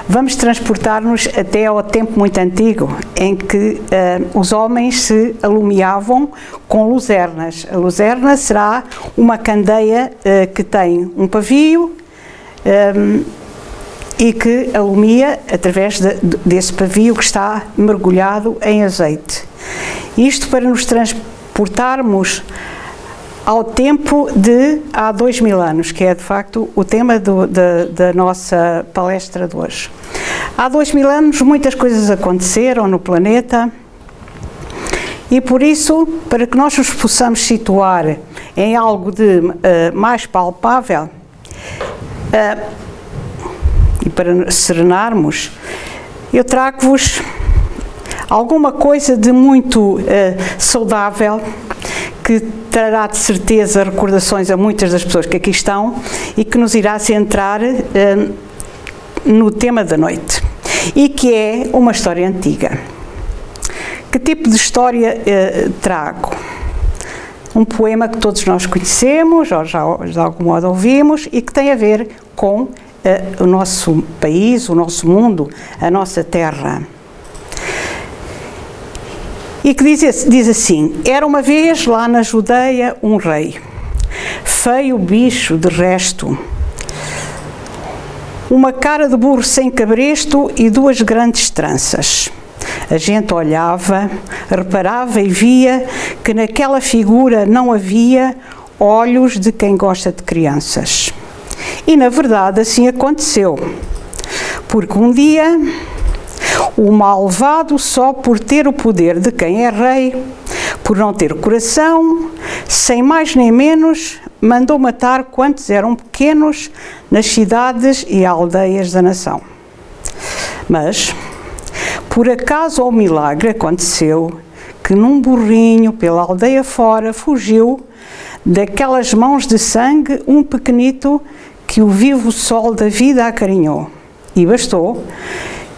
vamos transportar-nos até ao tempo muito antigo, em que os homens se alumiavam com luzernas. A luzerna será uma candeia que tem um pavio e que alumia através desse pavio que está mergulhado em azeite. Isto para nos transportarmos ao tempo de há 2000 anos, que é de facto o tema da nossa palestra de hoje. Há 2000 anos muitas coisas aconteceram no planeta e por isso, para que nós nos possamos situar em algo de mais palpável e para serenarmos, eu trago-vos alguma coisa de muito saudável, que trará de certeza recordações a muitas das pessoas que aqui estão e que nos irá centrar no tema da noite, e que é uma história antiga. Que tipo de história trago? Um poema que todos nós conhecemos, ou já de algum modo ouvimos, e que tem a ver com o nosso país, o nosso mundo, a nossa terra. E que diz assim: era uma vez lá na Judeia um rei, feio bicho de resto, uma cara de burro sem cabresto e duas grandes tranças. A gente olhava, reparava e via que naquela figura não havia olhos de quem gosta de crianças. E na verdade assim aconteceu, porque um dia o malvado, só por ter o poder de quem é rei, por não ter coração, sem mais nem menos, mandou matar quantos eram pequenos nas cidades e aldeias da nação. Mas, por acaso ou milagre, aconteceu que num burrinho pela aldeia fora fugiu daquelas mãos de sangue um pequenito que o vivo sol da vida acarinhou. E bastou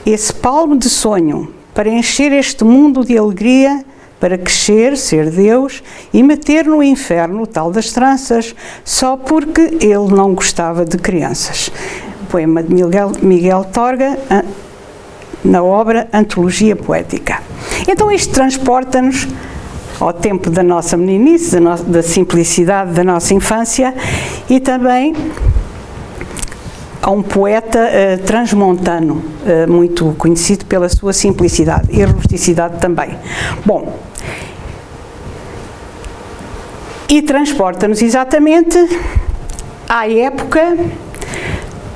esse palmo de sonho para encher este mundo de alegria, para crescer, ser Deus e meter no inferno o tal das tranças, só porque ele não gostava de crianças. Poema de Miguel Torga, na obra Antologia Poética. Então isto transporta-nos ao tempo da nossa meninice, da simplicidade da nossa infância, e também a um poeta transmontano, muito conhecido pela sua simplicidade e rusticidade também. Bom, e transporta-nos exatamente à época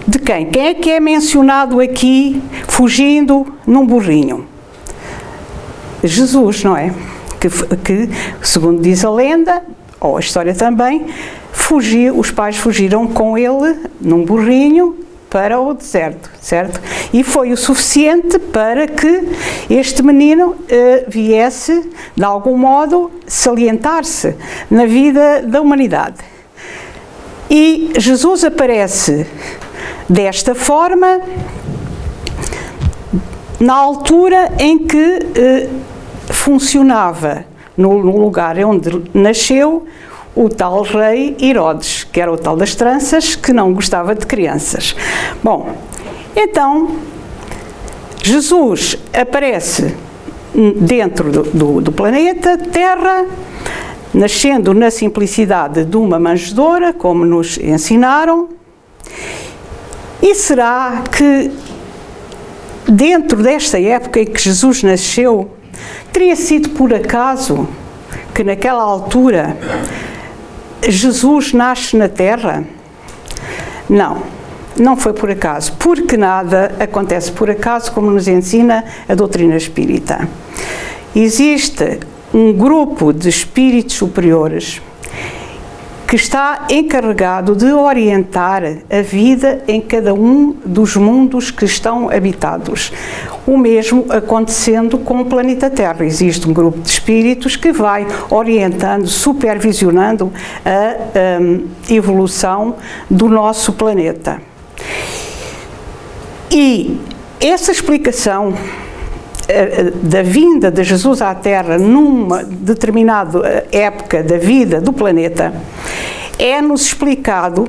de quem? Quem é que é mencionado aqui fugindo num burrinho? Jesus, não é? Que segundo diz a lenda, ou a história também, os pais fugiram com ele num burrinho para o deserto, certo? E foi o suficiente para que este menino viesse, de algum modo, salientar-se na vida da humanidade. E Jesus aparece desta forma na altura em que funcionava, no lugar onde nasceu, o tal rei Herodes, que era o tal das tranças, que não gostava de crianças. Bom, então, Jesus aparece dentro do planeta Terra, nascendo na simplicidade de uma manjedoura, como nos ensinaram. E será que, dentro desta época em que Jesus nasceu, teria sido por acaso que naquela altura Jesus nasce na Terra? Não, não foi por acaso, porque nada acontece por acaso, como nos ensina a doutrina espírita. Existe um grupo de espíritos superiores que está encarregado de orientar a vida em cada um dos mundos que estão habitados. O mesmo acontecendo com o planeta Terra. Existe um grupo de espíritos que vai orientando, supervisionando a evolução do nosso planeta. E essa explicação da vinda de Jesus à Terra numa determinada época da vida do planeta é-nos explicado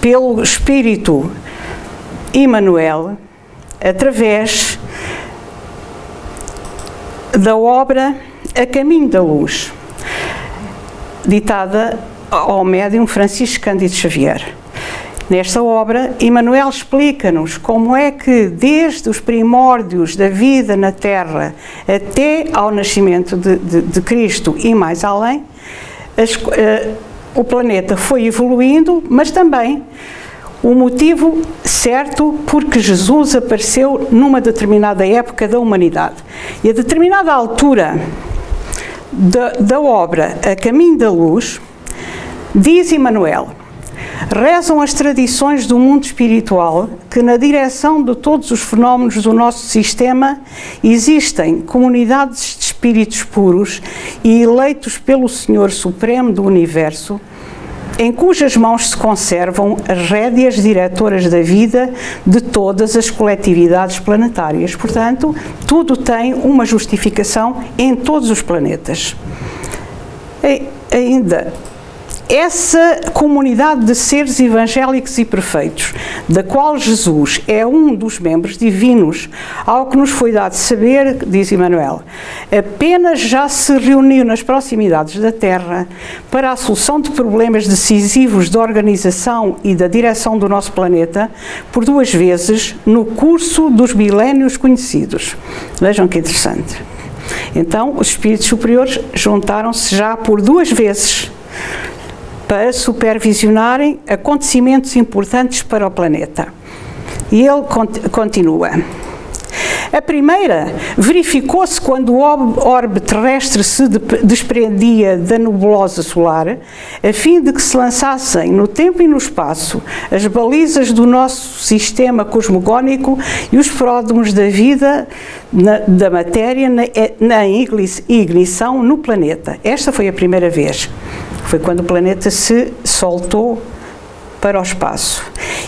pelo Espírito Emmanuel, através da obra A Caminho da Luz, ditada ao médium Francisco Cândido Xavier. Nesta obra, Emmanuel explica-nos como é que, desde os primórdios da vida na Terra até ao nascimento de Cristo e mais além, o planeta foi evoluindo, mas também o motivo certo porque Jesus apareceu numa determinada época da humanidade. E a determinada altura da obra A Caminho da Luz, diz Emmanuel: rezam as tradições do mundo espiritual que, na direção de todos os fenómenos do nosso sistema, existem comunidades de espíritos puros e eleitos pelo Senhor Supremo do Universo, em cujas mãos se conservam as rédeas diretoras da vida de todas as coletividades planetárias. Portanto, tudo tem uma justificação em todos os planetas. E ainda, essa comunidade de seres evangélicos e perfeitos, da qual Jesus é um dos membros divinos, ao que nos foi dado saber, diz Emmanuel, apenas já se reuniu nas proximidades da Terra para a solução de problemas decisivos da organização e da direção do nosso planeta, por 2 vezes no curso dos milénios conhecidos. Vejam que interessante. Então, os espíritos superiores juntaram-se já por 2 vezes para supervisionarem acontecimentos importantes para o planeta. E ele continua. A primeira verificou-se quando o orbe terrestre se desprendia da nebulosa solar, a fim de que se lançassem no tempo e no espaço as balizas do nosso sistema cosmogónico e os pródromos da vida, da matéria, na ignição no planeta. Esta foi a primeira vez. Foi quando o planeta se soltou para o espaço.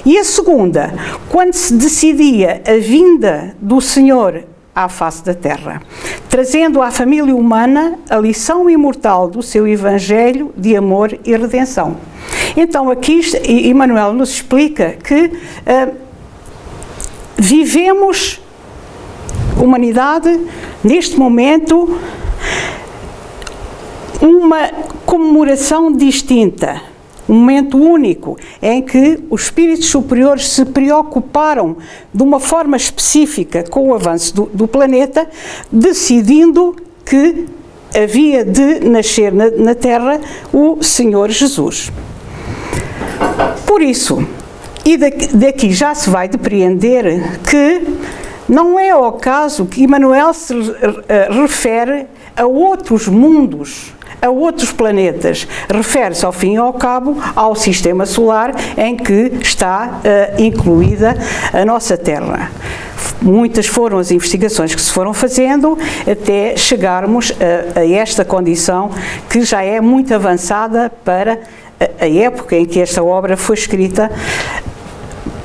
E a segunda, quando se decidia a vinda do Senhor à face da Terra, trazendo à família humana a lição imortal do seu Evangelho de amor e redenção. Então aqui Emmanuel nos explica que vivemos, humanidade, neste momento, uma comemoração distinta, um momento único em que os espíritos superiores se preocuparam de uma forma específica com o avanço do planeta, decidindo que havia de nascer na Terra o Senhor Jesus. Por isso, e daqui já se vai depreender que não é ao caso que Emmanuel se refere a outros mundos, a outros planetas. Refere-se, ao fim e ao cabo, ao sistema solar em que está incluída a nossa Terra. Muitas foram as investigações que se foram fazendo até chegarmos a esta condição que já é muito avançada para a época em que esta obra foi escrita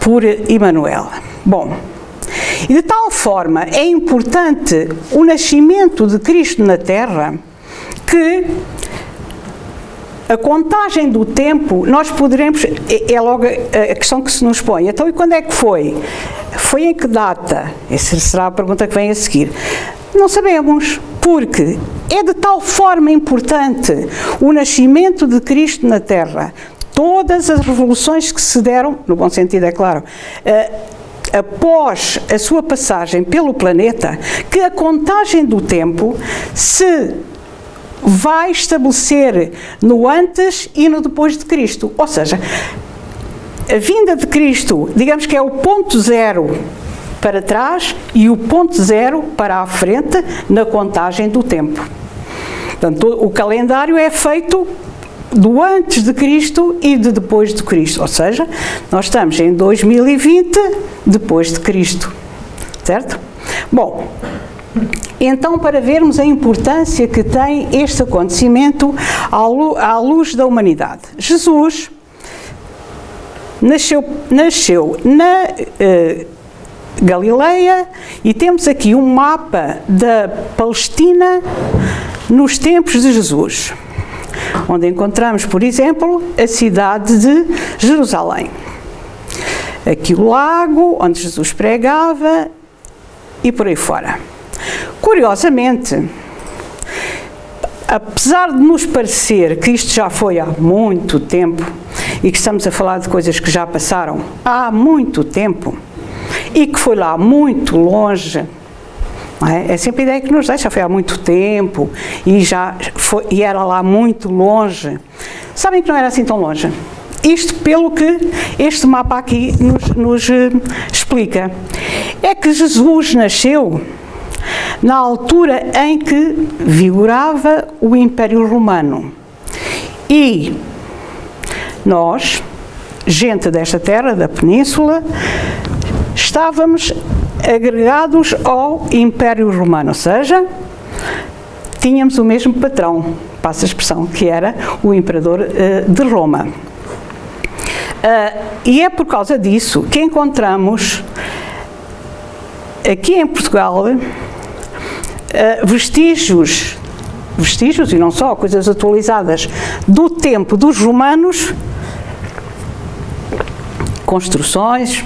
por Emmanuel. Bom, e de tal forma é importante o nascimento de Cristo na Terra que a contagem do tempo, nós poderemos, é logo a questão que se nos põe. Então, e quando é que foi? Foi em que data? Essa será a pergunta que vem a seguir. Não sabemos, porque é de tal forma importante o nascimento de Cristo na Terra, todas as revoluções que se deram, no bom sentido é claro, após a sua passagem pelo planeta, que a contagem do tempo se vai estabelecer no antes e no depois de Cristo. Ou seja, a vinda de Cristo, digamos que é o ponto zero para trás e o ponto zero para a frente na contagem do tempo. Portanto, o calendário é feito do antes de Cristo e de depois de Cristo. Ou seja, nós estamos em 2020 depois de Cristo. Certo? Bom, então, para vermos a importância que tem este acontecimento à luz da humanidade. Jesus nasceu na Galileia e temos aqui um mapa da Palestina nos tempos de Jesus, onde encontramos, por exemplo, a cidade de Jerusalém. Aqui o lago onde Jesus pregava e por aí fora. Curiosamente, apesar de nos parecer que isto já foi há muito tempo e que estamos a falar de coisas que já passaram há muito tempo e que foi lá muito longe, não é? É sempre a ideia que nos deixa, foi há muito tempo e era lá muito longe. Sabem que não era assim tão longe? Isto pelo que este mapa aqui nos explica. É que Jesus nasceu na altura em que vigorava o Império Romano. E nós, gente desta terra, da península, estávamos agregados ao Império Romano, ou seja, tínhamos o mesmo patrão, passa a expressão, que era o Imperador de Roma. E é por causa disso que encontramos aqui em Portugal vestígios e não só, coisas atualizadas do tempo dos romanos, construções,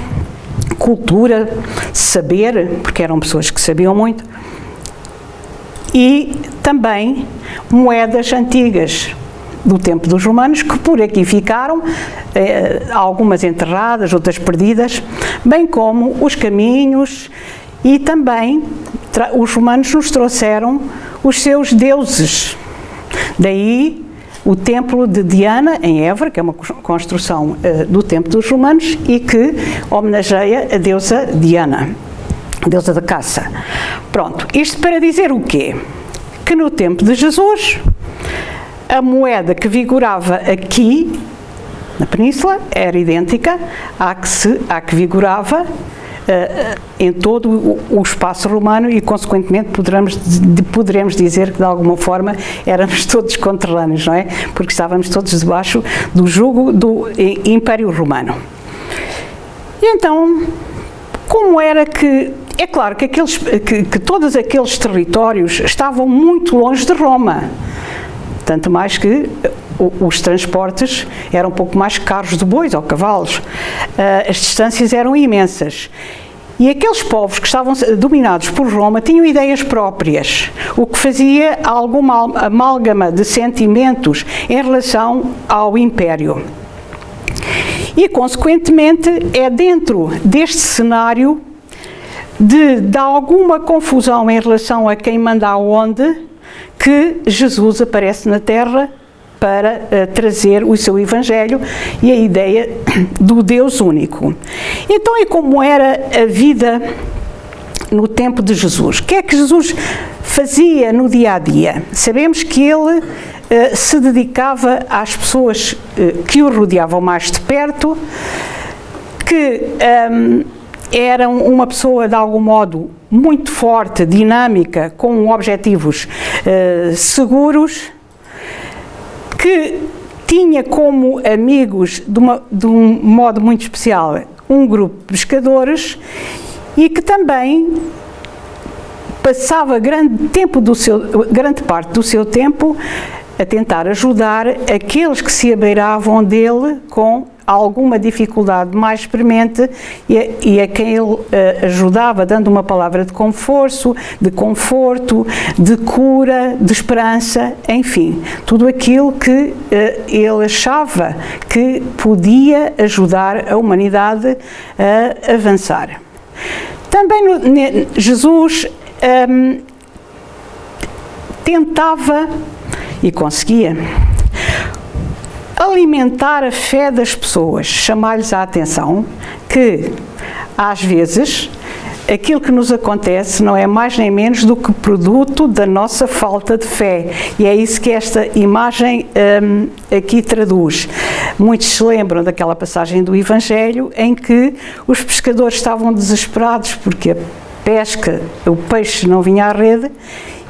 cultura, saber, porque eram pessoas que sabiam muito, e também moedas antigas do tempo dos romanos, que por aqui ficaram, algumas enterradas, outras perdidas, bem como os caminhos, e também os romanos nos trouxeram os seus deuses. Daí o templo de Diana, em Évora, que é uma construção do tempo dos romanos e que homenageia a deusa Diana, a deusa da caça. Pronto, isto para dizer o quê? Que no tempo de Jesus, a moeda que vigorava aqui, na península, era idêntica à que vigorava em todo o espaço romano e, consequentemente, poderemos dizer que, de alguma forma, éramos todos conterrâneos, não é? Porque estávamos todos debaixo do jugo do Império Romano. E então, como era que... É claro que todos aqueles territórios estavam muito longe de Roma, tanto mais que os transportes eram um pouco mais caros de bois ou cavalos, as distâncias eram imensas. E aqueles povos que estavam dominados por Roma tinham ideias próprias, o que fazia alguma amálgama de sentimentos em relação ao Império. E, consequentemente, é dentro deste cenário de alguma confusão em relação a quem manda aonde que Jesus aparece na Terra para trazer o seu Evangelho e a ideia do Deus único. Então, é como era a vida no tempo de Jesus. O que é que Jesus fazia no dia-a-dia? Sabemos que ele se dedicava às pessoas que o rodeavam mais de perto, que eram uma pessoa, de algum modo, muito forte, dinâmica, com objetivos seguros, que tinha como amigos, de um modo muito especial, um grupo de pescadores e que também passava grande parte do seu tempo a tentar ajudar aqueles que se abeiravam dele com alguma dificuldade mais premente e a quem ele ajudava, dando uma palavra de conforto, de cura, de esperança, enfim, tudo aquilo que ele achava que podia ajudar a humanidade a avançar. Também Jesus tentava, e conseguia, alimentar a fé das pessoas, chamar-lhes a atenção que, às vezes, aquilo que nos acontece não é mais nem menos do que produto da nossa falta de fé. E é isso que esta imagem aqui traduz. Muitos se lembram daquela passagem do Evangelho em que os pescadores estavam desesperados porque a pesca, o peixe não vinha à rede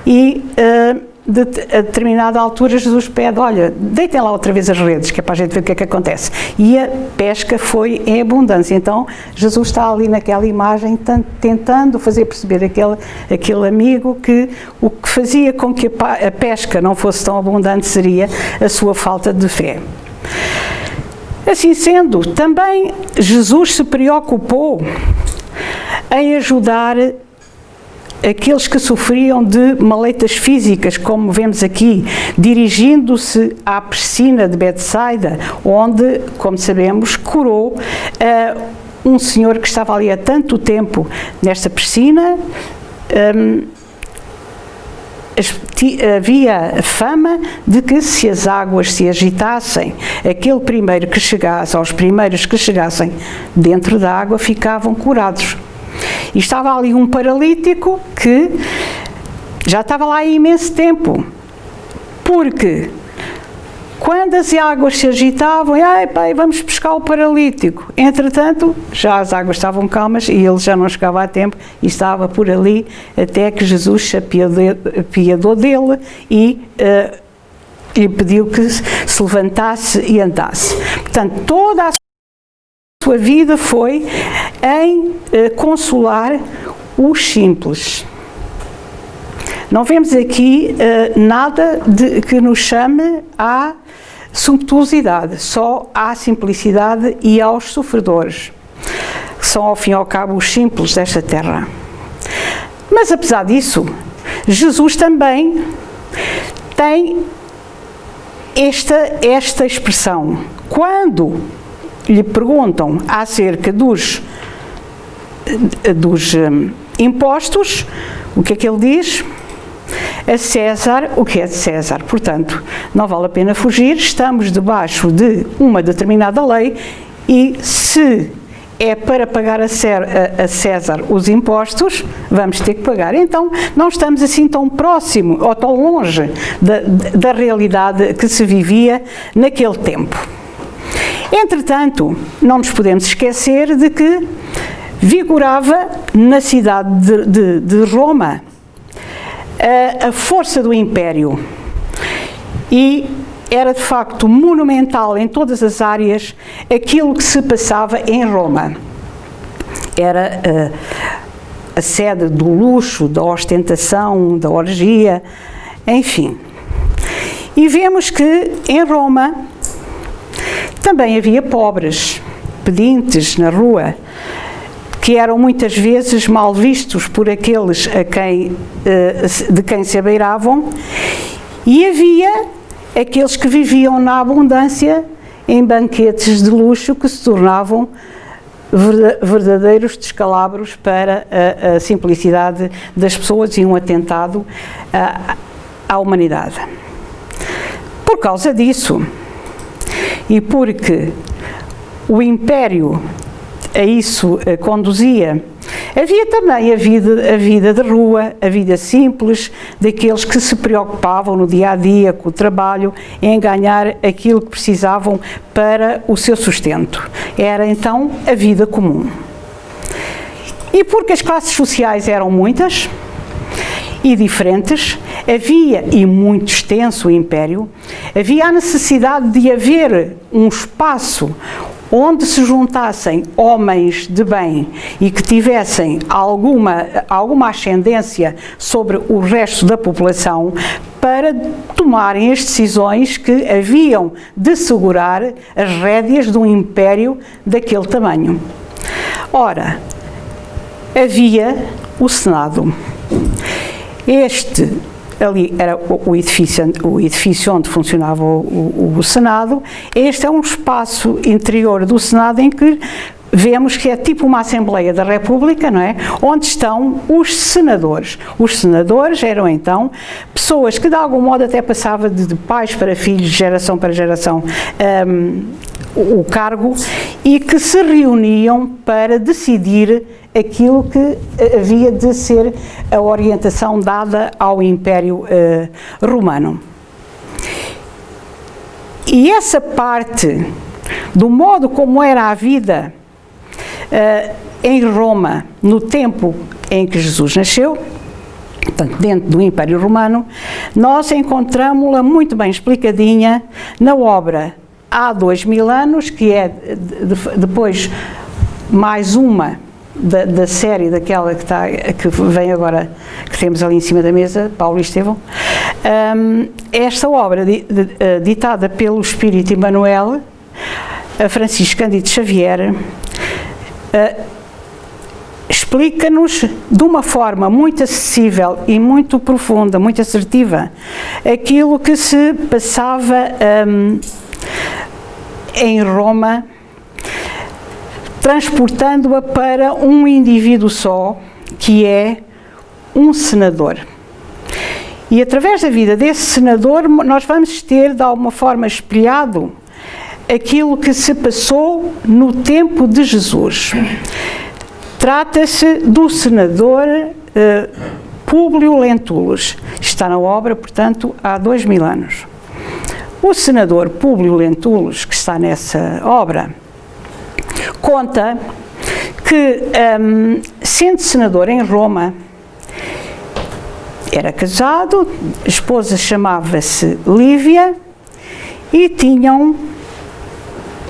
e a determinada altura Jesus pede, olha, deitem lá outra vez as redes, que é para a gente ver o que é que acontece. E a pesca foi em abundância. Então Jesus está ali naquela imagem tentando fazer perceber aquele amigo que o que fazia com que a pesca não fosse tão abundante seria a sua falta de fé. Assim sendo, também Jesus se preocupou em ajudar aqueles que sofriam de maleitas físicas, como vemos aqui, dirigindo-se à piscina de Betsaida, onde, como sabemos, curou um senhor que estava ali há tanto tempo nesta piscina. Havia fama de que se as águas se agitassem, aquele primeiro que chegasse, aos primeiros que chegassem dentro da água, ficavam curados. E estava ali um paralítico que já estava lá há imenso tempo, porque quando as águas se agitavam, ai pai, vamos pescar o paralítico. Entretanto, já as águas estavam calmas e ele já não chegava a tempo e estava por ali até que Jesus se apiadou dele e lhe pediu que se levantasse e andasse. Portanto, toda a sua vida foi em consolar os simples. Não vemos aqui nada que nos chame à sumptuosidade, só à simplicidade e aos sofredores, que são ao fim e ao cabo os simples desta terra. Mas apesar disso, Jesus também tem esta expressão. Quando lhe perguntam acerca dos impostos, o que é que ele diz? A César o que é de César. Portanto, não vale a pena fugir, estamos debaixo de uma determinada lei e se é para pagar a César os impostos, vamos ter que pagar. Então, não estamos assim tão próximo ou tão longe da realidade que se vivia naquele tempo. Entretanto, não nos podemos esquecer de que vigorava na cidade de Roma a força do Império e era de facto monumental em todas as áreas aquilo que se passava em Roma. Era a sede do luxo, da ostentação, da orgia, enfim. E vemos que em Roma também havia pobres, pedintes na rua, que eram muitas vezes mal vistos por aqueles de quem se abeiravam, e havia aqueles que viviam na abundância em banquetes de luxo que se tornavam verdadeiros descalabros para a simplicidade das pessoas e um atentado à humanidade. Por causa disso, e porque o Império a isso conduzia, havia também a vida de rua, a vida simples, daqueles que se preocupavam no dia-a-dia com o trabalho, em ganhar aquilo que precisavam para o seu sustento. Era então a vida comum. E porque as classes sociais eram muitas e diferentes, havia, e muito extenso o Império, havia a necessidade de haver um espaço onde se juntassem homens de bem e que tivessem alguma ascendência sobre o resto da população para tomarem as decisões que haviam de segurar as rédeas de um império daquele tamanho. Ora, havia o Senado. Este ali era o edifício onde funcionava o Senado. Este é um espaço interior do Senado em que vemos que é tipo uma Assembleia da República, não é? Onde estão os senadores. Os senadores eram então pessoas que de algum modo até passava de pais para filhos, de geração para geração, o cargo, e que se reuniam para decidir aquilo que havia de ser a orientação dada ao Império Romano. E essa parte do modo como era a vida em Roma no tempo em que Jesus nasceu, portanto, dentro do Império Romano, nós encontramos-la muito bem explicadinha na obra Há 2000 anos, que é depois mais uma da série daquela que vem agora, que temos ali em cima da mesa, Paulo e Estevão. Esta obra, ditada pelo Espírito Emmanuel, Francisco Cândido Xavier, explica-nos de uma forma muito acessível e muito profunda, muito assertiva, aquilo que se passava em Roma, transportando-a para um indivíduo só, que é um senador. E através da vida desse senador, nós vamos ter, de alguma forma, espelhado aquilo que se passou no tempo de Jesus. Trata-se do senador Públio Lentulus. Está na obra, portanto, há 2000 anos. O senador Públio Lentulus, que está nessa obra, conta que, sendo senador em Roma, era casado, a esposa chamava-se Lívia e tinham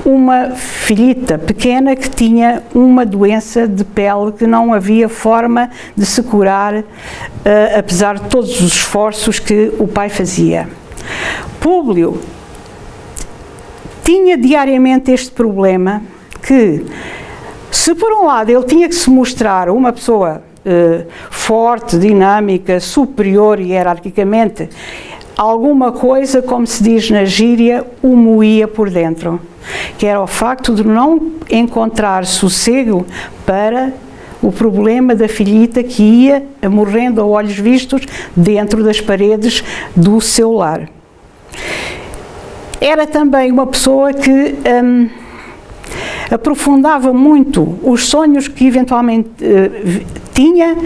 uma filhita pequena que tinha uma doença de pele que não havia forma de se curar, apesar de todos os esforços que o pai fazia. Públio tinha diariamente este problema que, se por um lado ele tinha que se mostrar uma pessoa forte, dinâmica, superior hierarquicamente, alguma coisa, como se diz na gíria, o moía por dentro, que era o facto de não encontrar sossego para o problema da filhita que ia morrendo a olhos vistos dentro das paredes do seu lar. Era também uma pessoa que aprofundava muito os sonhos que eventualmente tinha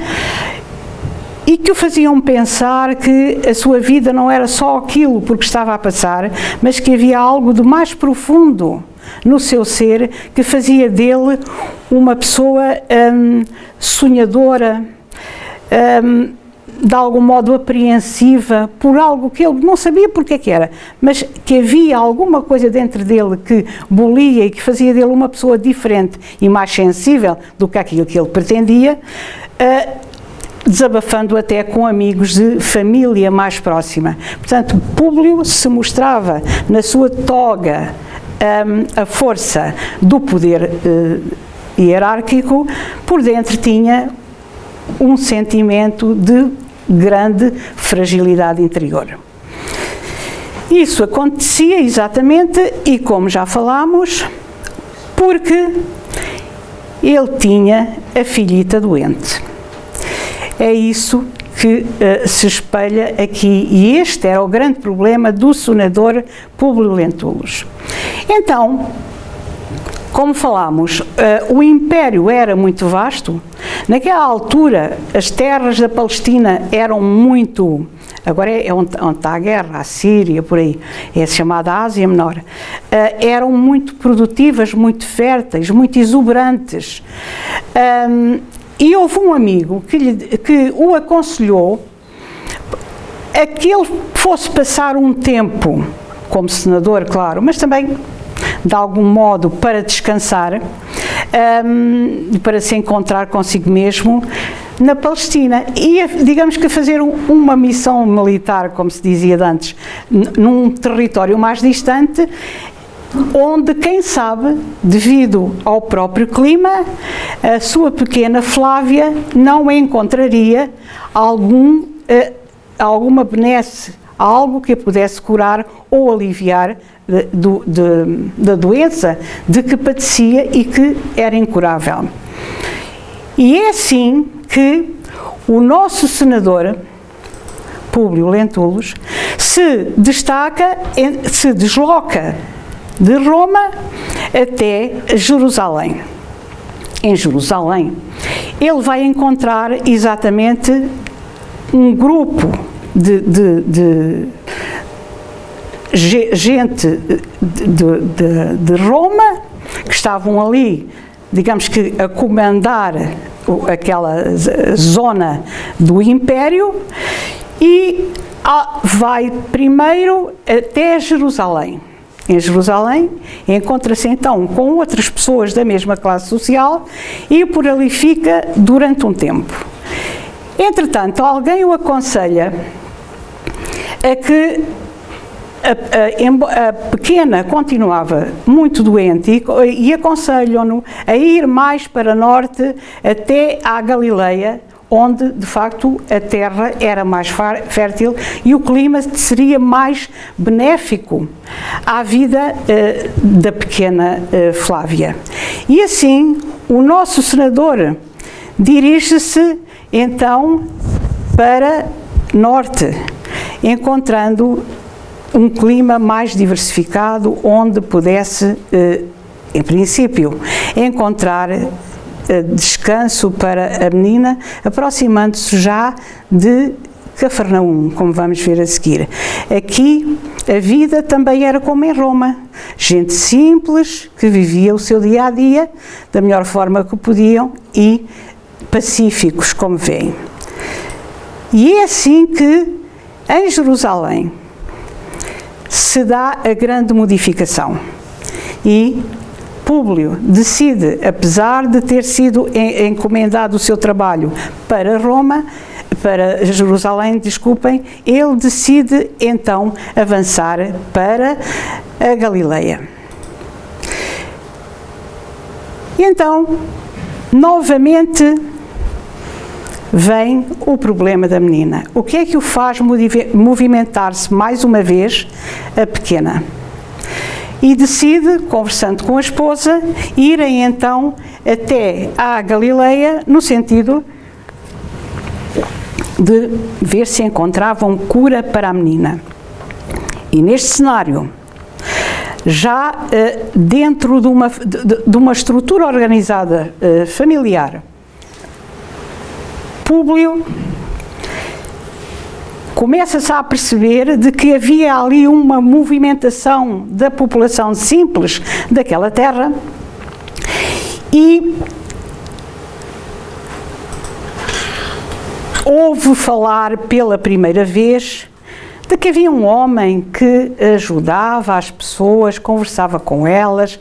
e que o faziam pensar que a sua vida não era só aquilo porque estava a passar, mas que havia algo de mais profundo no seu ser que fazia dele uma pessoa sonhadora, de algum modo apreensiva por algo que ele não sabia porque é que era, mas que havia alguma coisa dentro dele que bolia e que fazia dele uma pessoa diferente e mais sensível do que aquilo que ele pretendia, desabafando até com amigos de família mais próxima. Portanto, Públio se mostrava na sua toga a força do poder hierárquico, por dentro tinha um sentimento de grande fragilidade interior. Isso acontecia exatamente, e como já falámos, porque ele tinha a filhita doente. É isso que se espelha aqui, e este era o grande problema do senador Públio Lentulus. Então, como falámos, o império era muito vasto. Naquela altura, as terras da Palestina eram muito... Agora é onde está a guerra, a Síria, por aí, é chamada Ásia Menor. Eram muito produtivas, muito férteis, muito exuberantes. E houve um amigo que o aconselhou a que ele fosse passar um tempo, como senador, claro, mas também de algum modo para descansar, para se encontrar consigo mesmo na Palestina e, digamos que, fazer uma missão militar, como se dizia antes, num território mais distante, onde, quem sabe, devido ao próprio clima, a sua pequena Flávia não encontraria alguma benesse, algo que a pudesse curar ou aliviar da doença de que padecia e que era incurável. E é assim que o nosso senador, Públio Lentulus, se desloca de Roma até Jerusalém. Em Jerusalém, ele vai encontrar exatamente um grupo de gente de Roma que estavam ali, digamos que a comandar aquela zona do Império, e vai primeiro até Jerusalém. Em Jerusalém, encontra-se então com outras pessoas da mesma classe social e por ali fica durante um tempo. Entretanto, alguém o aconselha a que a pequena continuava muito doente e aconselham-no a ir mais para norte até à Galileia, onde de facto a terra era mais fértil e o clima seria mais benéfico à vida da pequena Flávia. E assim o nosso senador dirige-se então para norte, encontrando um clima mais diversificado onde pudesse, em princípio, encontrar descanso para a menina, aproximando-se já de Cafarnaum, como vamos ver a seguir. Aqui a vida também era como em Roma, gente simples que vivia o seu dia a dia da melhor forma que podiam e pacíficos, como veem. E é assim que em Jerusalém se dá a grande modificação e Públio decide, apesar de ter sido encomendado o seu trabalho para Roma, para Jerusalém, desculpem, ele decide então avançar para a Galileia. E então, novamente, vem o problema da menina. O que é que o faz movimentar-se mais uma vez a pequena? E decide, conversando com a esposa, irem então até à Galileia, no sentido de ver se encontravam cura para a menina. E neste cenário, já dentro de uma estrutura organizada familiar, Públio começa-se a perceber de que havia ali uma movimentação da população simples daquela terra e ouve falar pela primeira vez de que havia um homem que ajudava as pessoas, conversava com elas,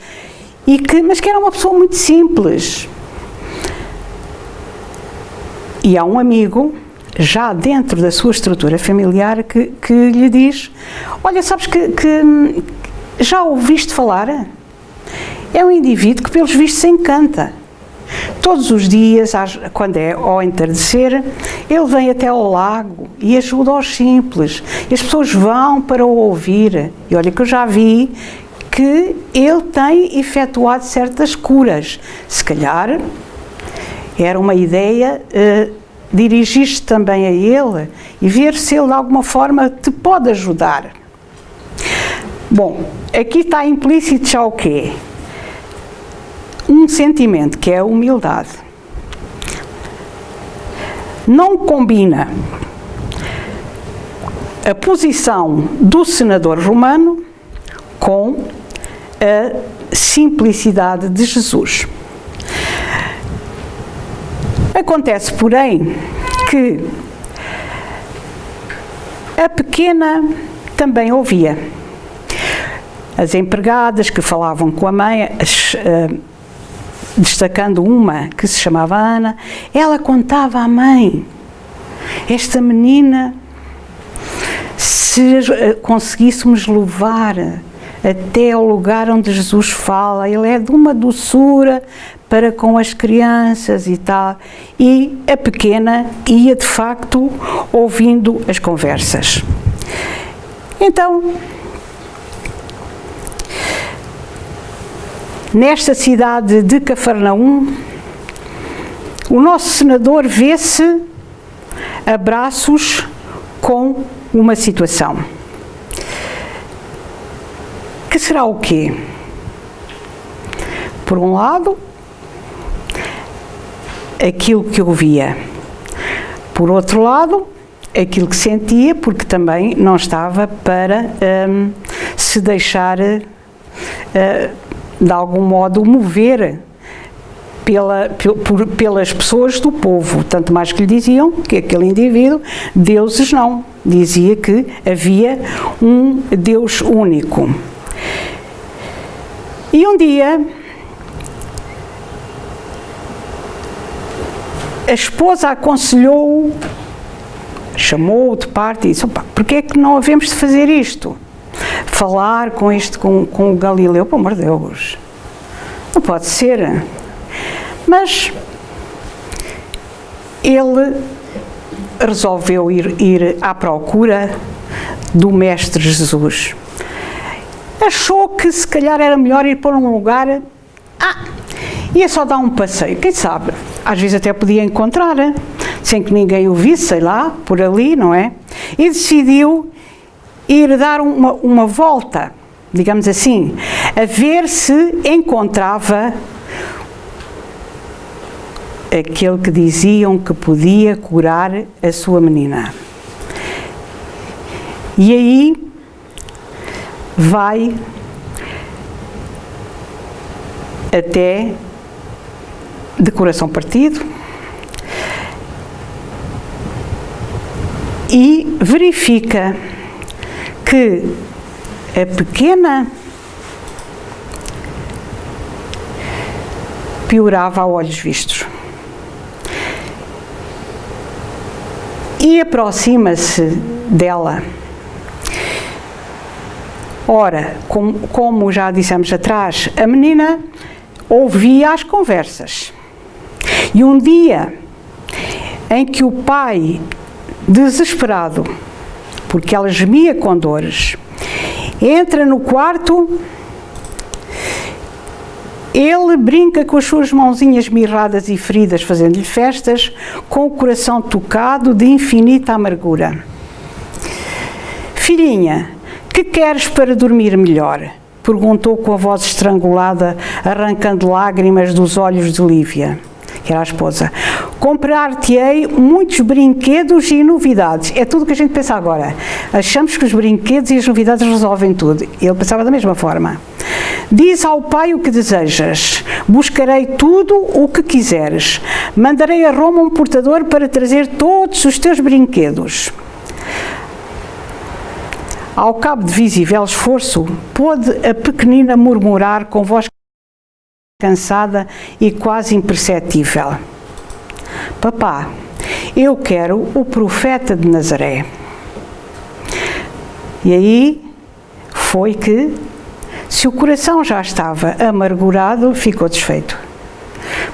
mas que era uma pessoa muito simples. E há um amigo, já dentro da sua estrutura familiar, que lhe diz: olha, sabes que já ouviste falar? É um indivíduo que pelos vistos se encanta. Todos os dias, quando é ao entardecer, ele vem até ao lago e ajuda aos simples. E as pessoas vão para o ouvir. E olha que eu já vi que ele tem efetuado certas curas. Se calhar era uma ideia dirigir-te também a ele e ver se ele de alguma forma te pode ajudar. Bom, aqui está implícito já o quê? Um sentimento que é a humildade. Não combina a posição do senador romano com a simplicidade de Jesus. Acontece, porém, que a pequena também ouvia. As empregadas que falavam com a mãe, destacando uma que se chamava Ana, ela contava à mãe: esta menina, se conseguíssemos levar até ao lugar onde Jesus fala, ele é de uma doçura para com as crianças e tal. E a pequena ia de facto ouvindo as conversas. Então, nesta cidade de Cafarnaum, o nosso senador vê-se a braços com uma situação. Que será o quê? Por um lado, aquilo que ouvia. Por outro lado, aquilo que sentia, porque também não estava para se deixar, de algum modo, mover pelas pessoas do povo. Tanto mais que lhe diziam que aquele indivíduo, deuses não. Dizia que havia um Deus único. E um dia, a esposa aconselhou-o, chamou-o de parte e disse: porquê é que não havemos de fazer isto? falar com o Galileu, pelo amor de Deus, não pode ser. Mas ele resolveu ir à procura do Mestre Jesus. Achou que se calhar era melhor ir para um lugar, ia só dar um passeio, quem sabe, às vezes até podia encontrar, sem que ninguém o visse, sei lá, por ali, não é? E decidiu ir dar uma volta, digamos assim, a ver se encontrava aquele que diziam que podia curar a sua menina. E aí vai até de coração partido e verifica que a pequena piorava a olhos vistos. E aproxima-se dela. Ora, como já dissemos atrás, a menina ouvia as conversas. E um dia em que o pai, desesperado, porque ela gemia com dores, entra no quarto, ele brinca com as suas mãozinhas mirradas e feridas, fazendo-lhe festas, com o coração tocado de infinita amargura. Filhinha, que queres para dormir melhor? Perguntou com a voz estrangulada, arrancando lágrimas dos olhos de Lívia, que era a esposa. Comprar-te-ei muitos brinquedos e novidades. É tudo o que a gente pensa agora. Achamos que os brinquedos e as novidades resolvem tudo. Ele pensava da mesma forma. Diz ao pai o que desejas. Buscarei tudo o que quiseres. Mandarei a Roma um portador para trazer todos os teus brinquedos. Ao cabo de visível esforço, pôde a pequenina murmurar com voz cansada e quase imperceptível: Papá, eu quero o profeta de Nazaré. E aí foi que, se o coração já estava amargurado, ficou desfeito.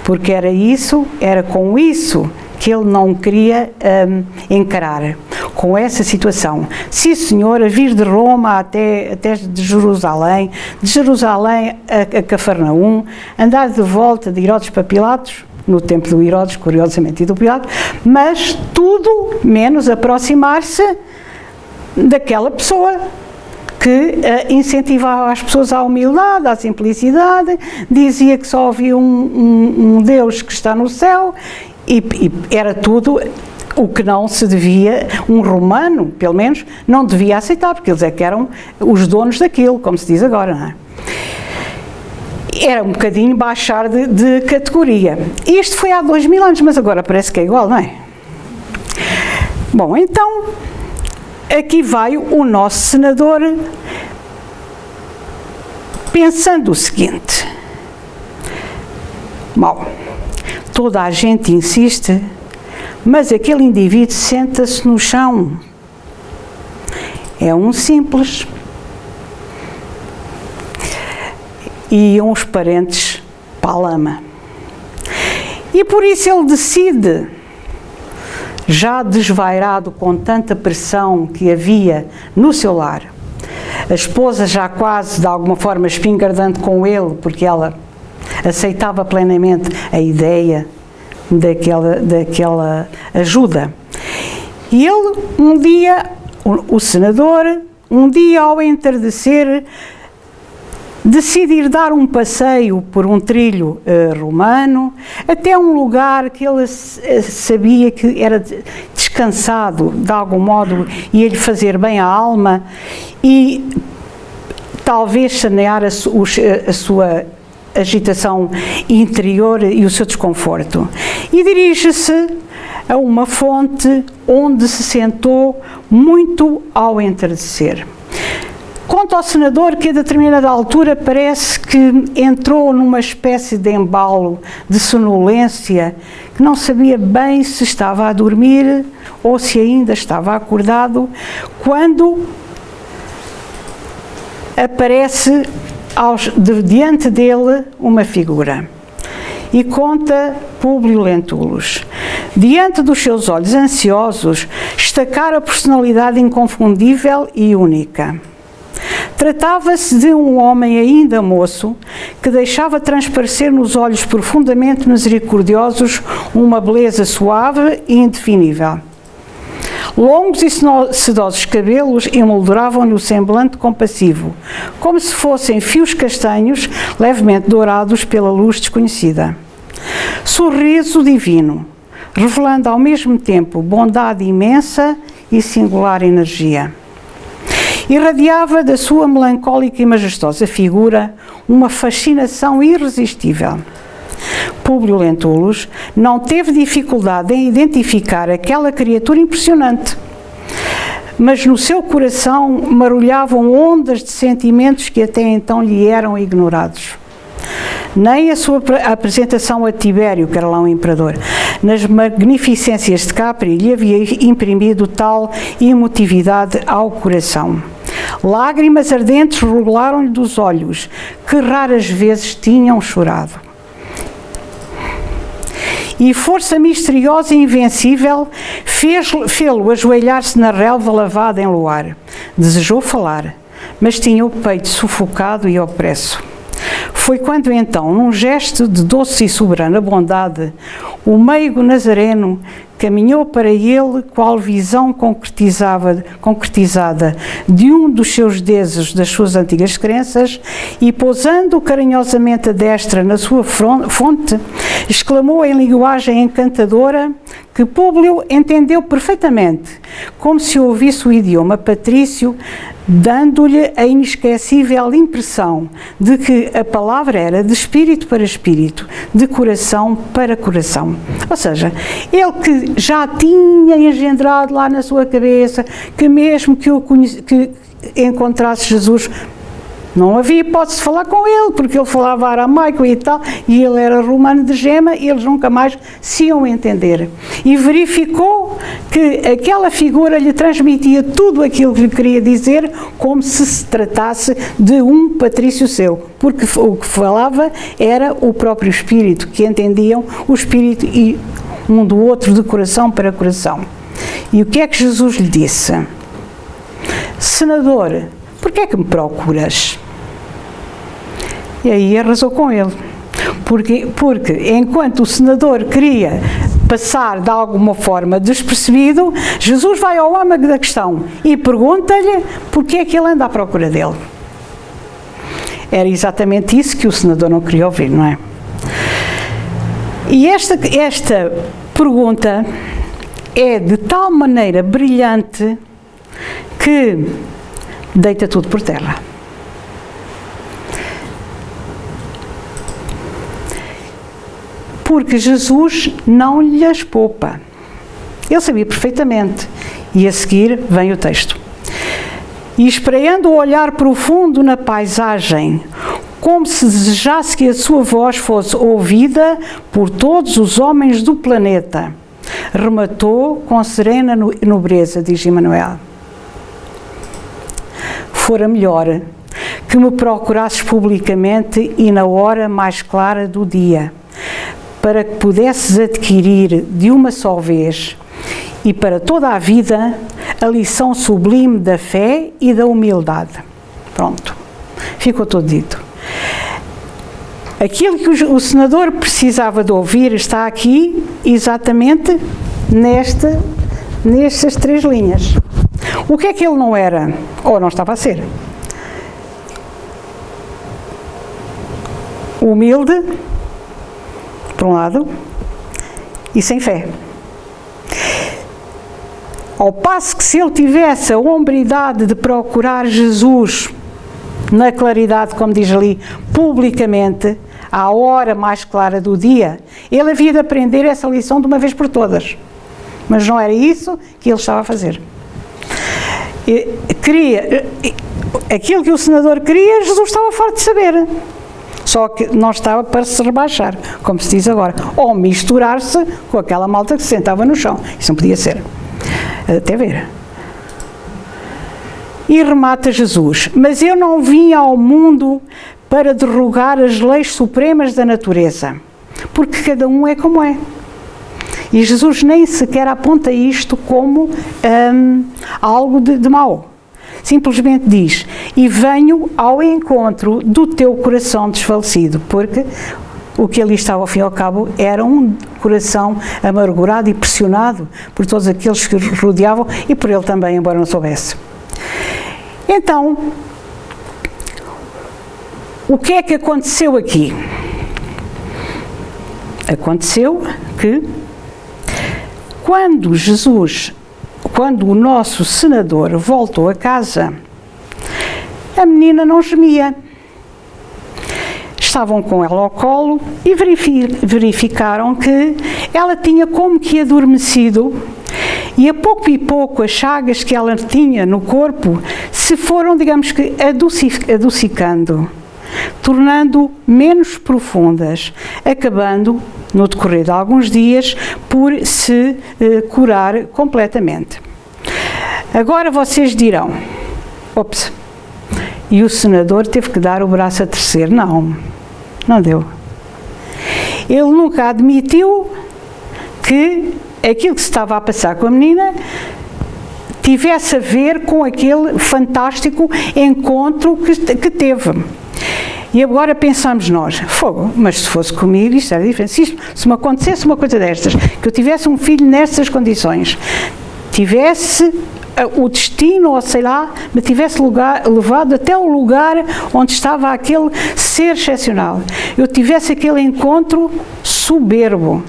Porque era com isso que ele não queria encarar, com essa situação. Sim, senhor, a vir de Roma até de Jerusalém a Cafarnaum, andar de volta de Herodes para Pilatos, no tempo do Herodes, curiosamente, e do Pilato, mas tudo menos aproximar-se daquela pessoa que incentivava as pessoas à humildade, à simplicidade, dizia que só havia um Deus que está no céu, e era tudo o que não se devia, um romano, pelo menos, não devia aceitar, porque eles é que eram os donos daquilo, como se diz agora, não é? Era um bocadinho baixar de categoria. Isto foi há 2000 anos, mas agora parece que é igual, não é? Bom, então, aqui vai o nosso senador pensando o seguinte: bom, toda a gente insiste, mas aquele indivíduo senta-se no chão. É um simples. E iam os parentes para a lama. E por isso ele decide, já desvairado com tanta pressão que havia no seu lar, a esposa já quase de alguma forma espingardante com ele, porque ela aceitava plenamente a ideia daquela ajuda. E ele, um dia, o senador, um dia ao entardecer, decide ir dar um passeio por um trilho romano, até um lugar que ele sabia que era descansado, de algum modo ia-lhe fazer bem à alma e talvez sanear a sua agitação interior e o seu desconforto. E dirige-se a uma fonte onde se sentou muito ao entardecer. Conta ao senador que a determinada altura parece que entrou numa espécie de embalo de sonolência, que não sabia bem se estava a dormir ou se ainda estava acordado, quando aparece diante dele uma figura. E conta Públio Lentulus: diante dos seus olhos ansiosos, destacara a personalidade inconfundível e única. Tratava-se de um homem ainda moço, que deixava transparecer nos olhos profundamente misericordiosos uma beleza suave e indefinível. Longos e sedosos cabelos emolduravam-lhe o semblante compassivo, como se fossem fios castanhos levemente dourados pela luz desconhecida. Sorriso divino, revelando ao mesmo tempo bondade imensa e singular energia. Irradiava da sua melancólica e majestosa figura uma fascinação irresistível. Públio Lentulus não teve dificuldade em identificar aquela criatura impressionante, mas no seu coração marulhavam ondas de sentimentos que até então lhe eram ignorados. Nem a sua apresentação a Tibério, que era lá um imperador, nas magnificências de Capri, lhe havia imprimido tal emotividade ao coração. Lágrimas ardentes rolaram-lhe dos olhos, que raras vezes tinham chorado. E força misteriosa e invencível fê-lo ajoelhar-se na relva lavada em luar. Desejou falar, mas tinha o peito sufocado e opresso. Foi quando então, num gesto de doce e soberana bondade, o meigo nazareno caminhou para ele qual visão concretizada de um dos seus desejos, das suas antigas crenças, e pousando carinhosamente a destra na sua fonte, exclamou em linguagem encantadora que Públio entendeu perfeitamente, como se ouvisse o idioma patrício, dando-lhe a inesquecível impressão de que a palavra era de espírito para espírito, de coração para coração. Ou seja, ele que já tinha engendrado lá na sua cabeça que mesmo que encontrasse Jesus, não havia hipótese de falar com ele, porque ele falava aramaico e tal, e ele era romano de gema, e eles nunca mais se iam entender. E verificou que aquela figura lhe transmitia tudo aquilo que lhe queria dizer, como se tratasse de um patrício seu, porque o que falava era o próprio espírito, que entendiam o espírito e um do outro de coração para coração. E o que é que Jesus lhe disse? Senador, por que é que me procuras? E aí arrasou com ele. Porque enquanto o senador queria passar de alguma forma despercebido, Jesus vai ao âmago da questão e pergunta-lhe porque é que ele anda à procura dele. Era exatamente isso que o senador não queria ouvir, não é? E esta pergunta é de tal maneira brilhante que deita tudo por terra. Porque Jesus não lhes poupa. Ele sabia perfeitamente. E a seguir vem o texto. E espraiando o olhar profundo na paisagem, como se desejasse que a sua voz fosse ouvida por todos os homens do planeta, rematou com serena nobreza, diz Emmanuel: fora melhor que me procurasses publicamente e na hora mais clara do dia, para que pudesses adquirir de uma só vez e para toda a vida a lição sublime da fé e da humildade. Pronto, ficou tudo dito. Aquilo que o senador precisava de ouvir está aqui exatamente nestas 3 linhas. O que é que ele não era, ou não estava a ser? Humilde, por um lado, e sem fé. Ao passo que se ele tivesse a hombridade de procurar Jesus na claridade, como diz ali, publicamente, à hora mais clara do dia, ele havia de aprender essa lição de uma vez por todas. Mas não era isso que ele estava a fazer. Aquilo que o senador queria, Jesus estava farto de saber. Só que não estava para se rebaixar, como se diz agora, ou misturar-se com aquela malta que se sentava no chão. Isso não podia ser. Até ver. E remata Jesus: mas eu não vim ao mundo para derrogar as leis supremas da natureza, porque cada um é como é. E Jesus nem sequer aponta isto como algo de mau. Simplesmente diz: e venho ao encontro do teu coração desfalecido, porque o que ali estava ao fim e ao cabo era um coração amargurado e pressionado por todos aqueles que o rodeavam e por ele também, embora não soubesse. Então, o que é que aconteceu aqui? Aconteceu que quando o nosso senador voltou a casa, a menina não gemia. Estavam com ela ao colo e verificaram que ela tinha como que adormecido, e a pouco e pouco as chagas que ela tinha no corpo se foram, digamos que, adocicando, tornando menos profundas, acabando, no decorrer de alguns dias, por se curar completamente. Agora vocês dirão: ops, e o senador teve que dar o braço a torcer? Não deu. Ele nunca admitiu que aquilo que se estava a passar com a menina tivesse a ver com aquele fantástico encontro que teve. E agora pensamos nós: fogo, mas se fosse comigo isto era diferente. Se me acontecesse uma coisa destas, que eu tivesse um filho nestas condições, tivesse o destino, ou sei lá, me tivesse levado até o lugar onde estava aquele ser excepcional, eu tivesse aquele encontro soberbo,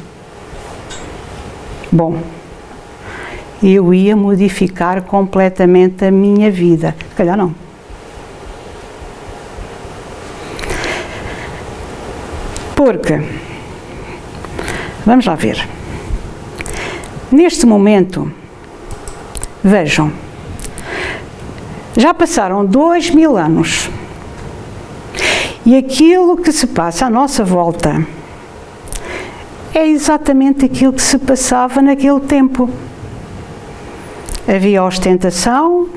bom, eu ia modificar completamente a minha vida. Se calhar não. Porque, vamos lá ver, neste momento, vejam, já passaram 2000 anos e aquilo que se passa à nossa volta é exatamente aquilo que se passava naquele tempo. Havia ostentação,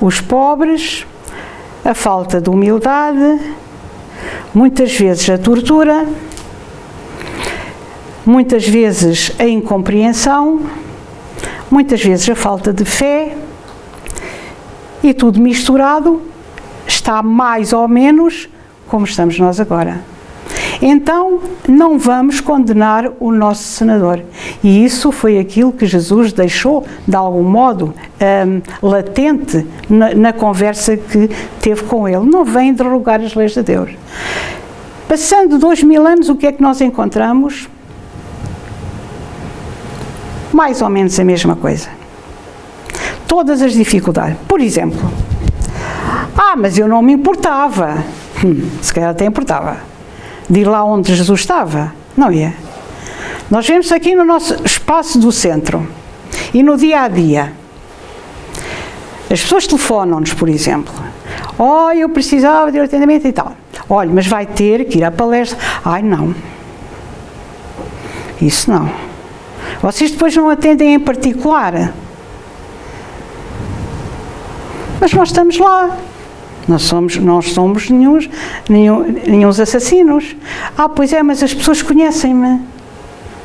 os pobres, a falta de humildade, muitas vezes a tortura, muitas vezes a incompreensão, muitas vezes a falta de fé, e tudo misturado está mais ou menos como estamos nós agora. Então, não vamos condenar o nosso senador. E isso foi aquilo que Jesus deixou, de algum modo, latente na conversa que teve com ele. Não vem derrogar as leis de Deus. Passando 2000 anos, o que é que nós encontramos? Mais ou menos a mesma coisa. Todas as dificuldades. Por exemplo, mas eu não me importava. Se calhar até importava. De ir lá onde Jesus estava. Não ia. Nós vemos aqui no nosso espaço do centro. E no dia a dia. As pessoas telefonam-nos, por exemplo. Eu precisava de atendimento e tal. Olha, mas vai ter que ir à palestra. Não. Isso não. Vocês depois não atendem em particular. Mas nós estamos lá. Não somos nenhum assassinos. Pois é, mas as pessoas conhecem-me.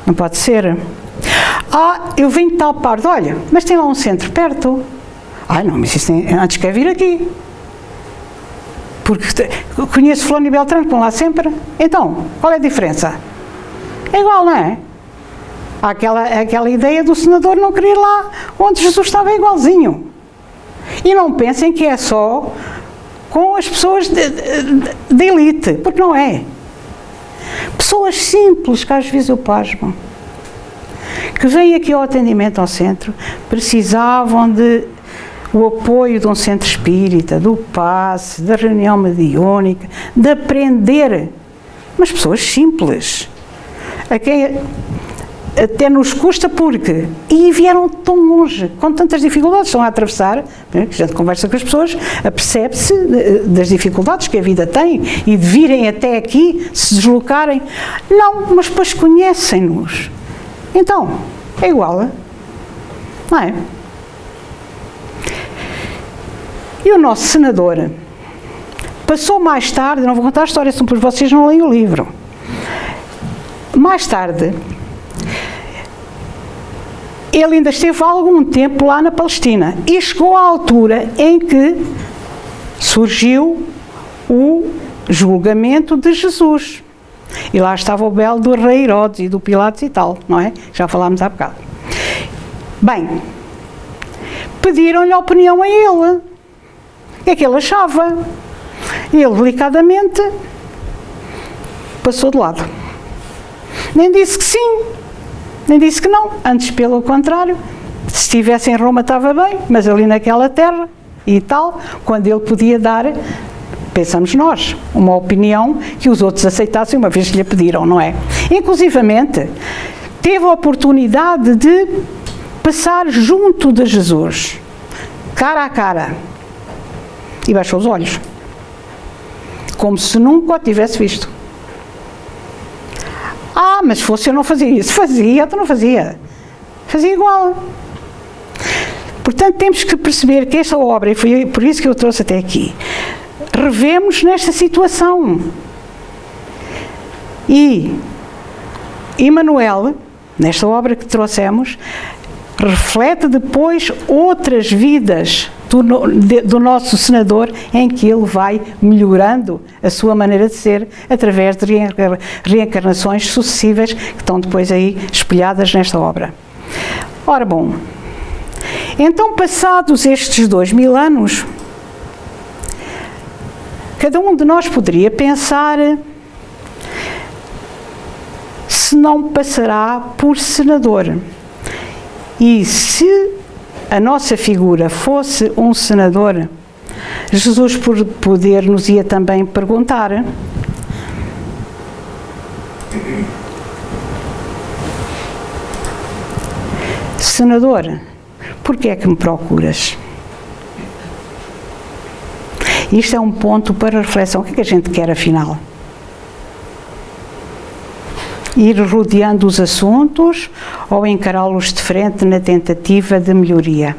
Não pode ser. Eu venho de tal parte. Olha, mas tem lá um centro perto. Não, mas isso antes quer vir aqui. Porque conheço fulano e Beltrano, que vão lá sempre. Então, qual é a diferença? É igual, não é? Há aquela ideia do senador não querer ir lá onde Jesus estava igualzinho. E não pensem que é só com as pessoas de elite, porque não é. Pessoas simples, que às vezes eu pasmo, que vêm aqui ao atendimento ao centro, precisavam o apoio de um centro espírita, do passe, da reunião mediúnica, de aprender. Mas pessoas simples, a quem até nos custa porque... E vieram tão longe, com tantas dificuldades, estão a atravessar, a gente conversa com as pessoas, apercebe-se das dificuldades que a vida tem e de virem até aqui, se deslocarem. Não, mas depois conhecem-nos. Então, é igual, não é? E o nosso senador passou mais tarde, não vou contar a história, porque vocês não leem o livro. Mais tarde, ele ainda esteve há algum tempo lá na Palestina e chegou à altura em que surgiu o julgamento de Jesus. E lá estava o belo do rei Herodes e do Pilatos e tal, não é? Já falámos há bocado. Bem, pediram-lhe a opinião a ele. O que é que ele achava? E ele, delicadamente, passou de lado. Nem disse que sim, nem disse que não. Antes, pelo contrário, se estivesse em Roma estava bem, mas ali naquela terra e tal, quando ele podia dar, pensamos nós, uma opinião que os outros aceitassem uma vez que lhe pediram, não é? Inclusivamente, teve a oportunidade de passar junto de Jesus, cara a cara, e baixou os olhos, como se nunca o tivesse visto. Ah, mas se fosse eu não fazia isso. Fazia, tu não fazia. Fazia igual. Portanto, temos que perceber que esta obra, e foi por isso que eu trouxe até aqui, revemos nesta situação. E Emmanuel, nesta obra que trouxemos, reflete depois outras vidas do nosso senador, em que ele vai melhorando a sua maneira de ser através de reencarnações sucessivas que estão depois aí espelhadas nesta obra. Ora bom, então passados estes 2000 anos, cada um de nós poderia pensar se não passará por senador. E se a nossa figura fosse um senador, Jesus, por poder, nos ia também perguntar: senador, por que é que me procuras? Isto é um ponto para reflexão. O que é que a gente quer, afinal? Ir rodeando os assuntos ou encará-los de frente na tentativa de melhoria?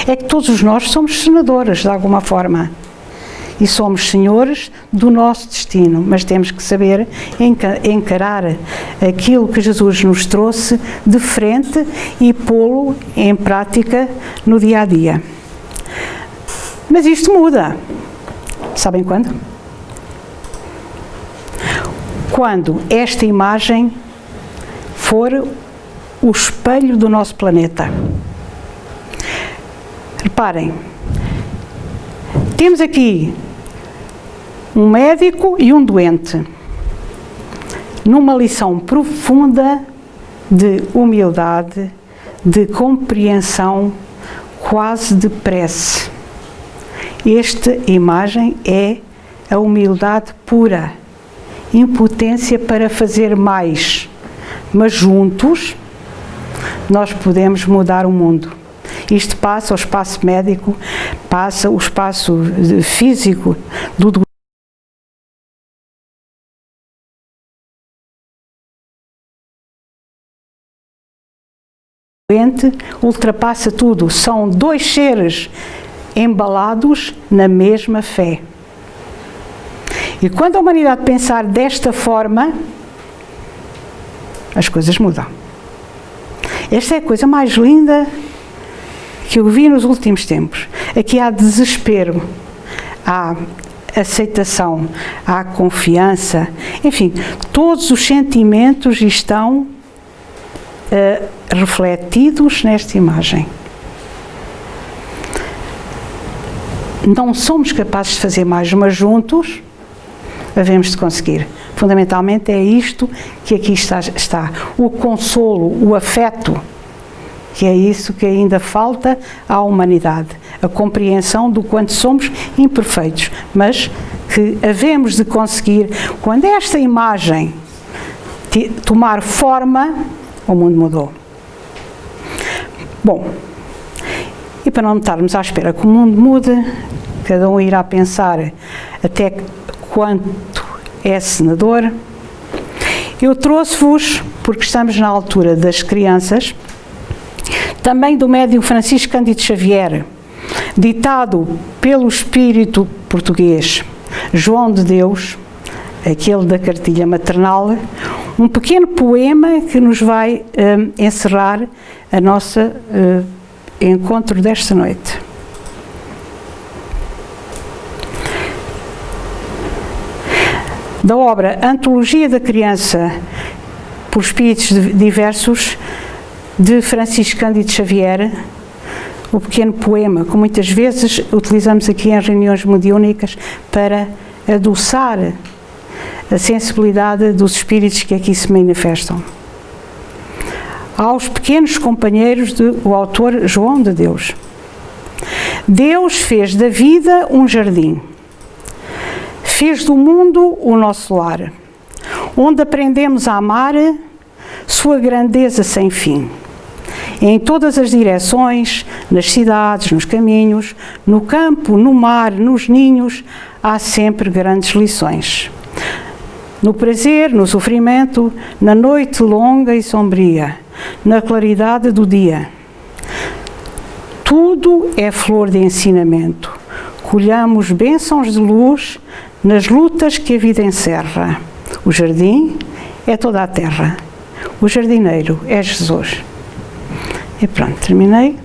É que todos nós somos senadores, de alguma forma, e somos senhores do nosso destino, mas temos que saber encarar aquilo que Jesus nos trouxe de frente e pô-lo em prática no dia a dia. Mas isto muda. Sabem quando? Quando esta imagem for o espelho do nosso planeta. Reparem, temos aqui um médico e um doente, numa lição profunda de humildade, de compreensão, quase de prece. Esta imagem é a humildade pura, impotência para fazer mais, mas juntos nós podemos mudar o mundo. Isto passa o espaço médico, passa o espaço físico do doente, ultrapassa tudo. São dois seres embalados na mesma fé. E quando a humanidade pensar desta forma, as coisas mudam. Esta é a coisa mais linda que eu vi nos últimos tempos. Aqui há desespero, há aceitação, há confiança, enfim, todos os sentimentos estão refletidos nesta imagem. Não somos capazes de fazer mais, mas juntos havemos de conseguir. Fundamentalmente é isto que aqui está. O consolo, o afeto, que é isso que ainda falta à humanidade. A compreensão do quanto somos imperfeitos, mas que havemos de conseguir. Quando esta imagem tomar forma, o mundo mudou. Bom, e para não estarmos à espera que o mundo mude, cada um irá pensar até quanto é senador. Eu trouxe-vos, porque estamos na altura das crianças, também do médium Francisco Cândido Xavier, ditado pelo espírito português João de Deus, aquele da cartilha maternal, um pequeno poema que nos vai encerrar a nossa encontro desta noite. Da obra Antologia da Criança por Espíritos Diversos, de Francisco Cândido Xavier, o pequeno poema que muitas vezes utilizamos aqui em reuniões mediúnicas para adoçar a sensibilidade dos espíritos que aqui se manifestam. Aos pequenos companheiros do autor João de Deus. Deus fez da vida um jardim, fez do mundo o nosso lar, onde aprendemos a amar sua grandeza sem fim. Em todas as direções, nas cidades, nos caminhos, no campo, no mar, nos ninhos, há sempre grandes lições. No prazer, no sofrimento, na noite longa e sombria, na claridade do dia. Tudo é flor de ensinamento. Colhamos bênçãos de luz nas lutas que a vida encerra. O jardim é toda a terra. O jardineiro é Jesus. E pronto, terminei.